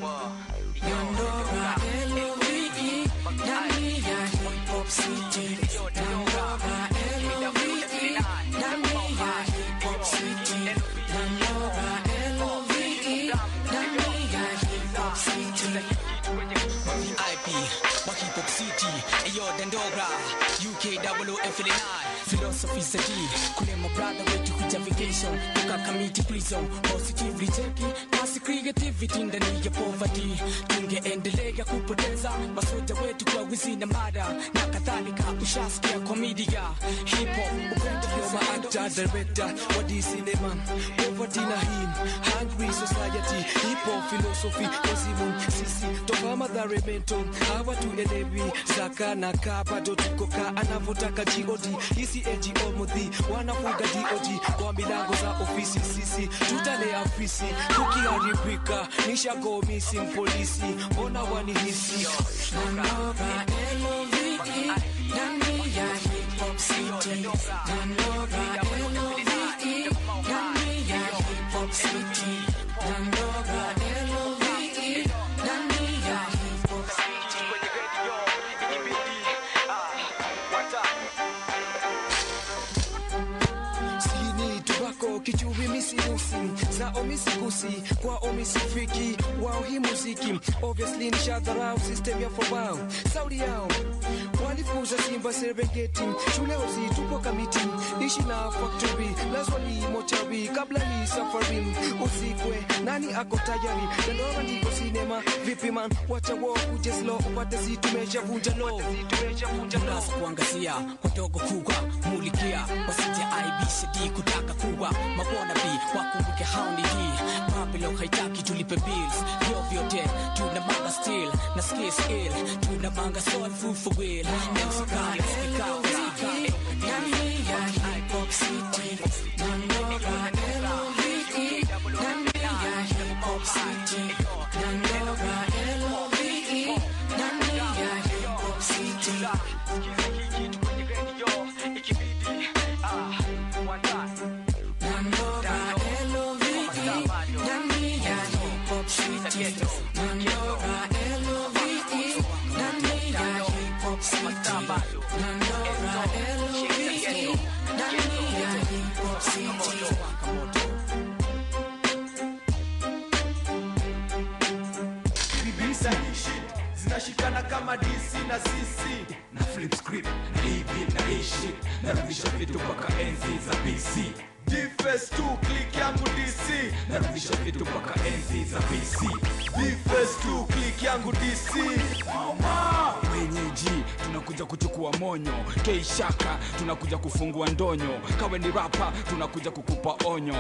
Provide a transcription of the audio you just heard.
Dandora L-O-V-E, ndani ya hip hop city. Dandora L-O-V-E, ndani ya hip hop city. Dandora L-O-V-E, ndani ya hip hop city. IP, wa hip hop city. Ayo Dandora, UKWF-9 philosophy za D. Kule my brother wetu kuja vacation, tuka committee prison. Positively cheki, kasi creativity ndani ya poverty. Tungeendelea kupoteza masoja wetu kwa wizi na mada na kadhalika. Ushasikia komedia hip hop upendo kwa actor director wa D cinema. Poverty na him hungry society. Hip hop philosophy wazimu sisi toka madhare mental. Hawa tuelewi zaka na kaba do tukoka anavotaka God. Hisi NGO mudhi wanafuga DOG kwa milango za ofisi. Sisi tutale afisi tukiharibika nishago missing polisi. Mbona wanihisi Dandora L-O-V-E, ndani ya hip hop city. Dandora L-O-V-E, ndani ya hip hop city. Dandora L-O-V-E, ndani ya hip hop city. Sini tobacco kichuwi misiusi za omisikusi kwa omisifiki wao hii muziki obviously nishadharau system ya fobao saudi yao walifuza Simba Serengeti shule osi tupo kamiti ishi na factory lazwali mochawi kabla ni safari usikwe nani ako tayari Dandora ndiko cinema vipi man wacha wo kuje slow upate si tumeshavunja low tunaweza kuangazia wadogo kubwa mulikia wasije aibishe di kutaka kuwa mabona bi wakumbuke hauni hii Babylon haitaki tulipe bills yo vyote tunamanga still na skill tunamanga soul food for will MC ndani ya hip hop city. Dandora L-O-V-E, ndani ya hip hop city. Dandora L-O-V-E, ndani ya hip hop city. Dandora L-O-V-E, ndani ya hip hop city. Dandora L-O-V-E, ndani ya hip hop city. Dandora L-O-V-E, ndani ya hip hop city. Bibisa hii shit zinashikana kama DC na CC na flip script na hii beat na hii shit narudisha vitu mpaka enzi za BC. D-Face 2 click yangu DC narudisha vitu mpaka enzi za BC. D-Face 2 click yangu DC. Mama wenyeji tunakuja kuchukua monyo K-Shaka tunakuja kufungua ndonyo kawe ni rapper tunakuja kukupa onyo.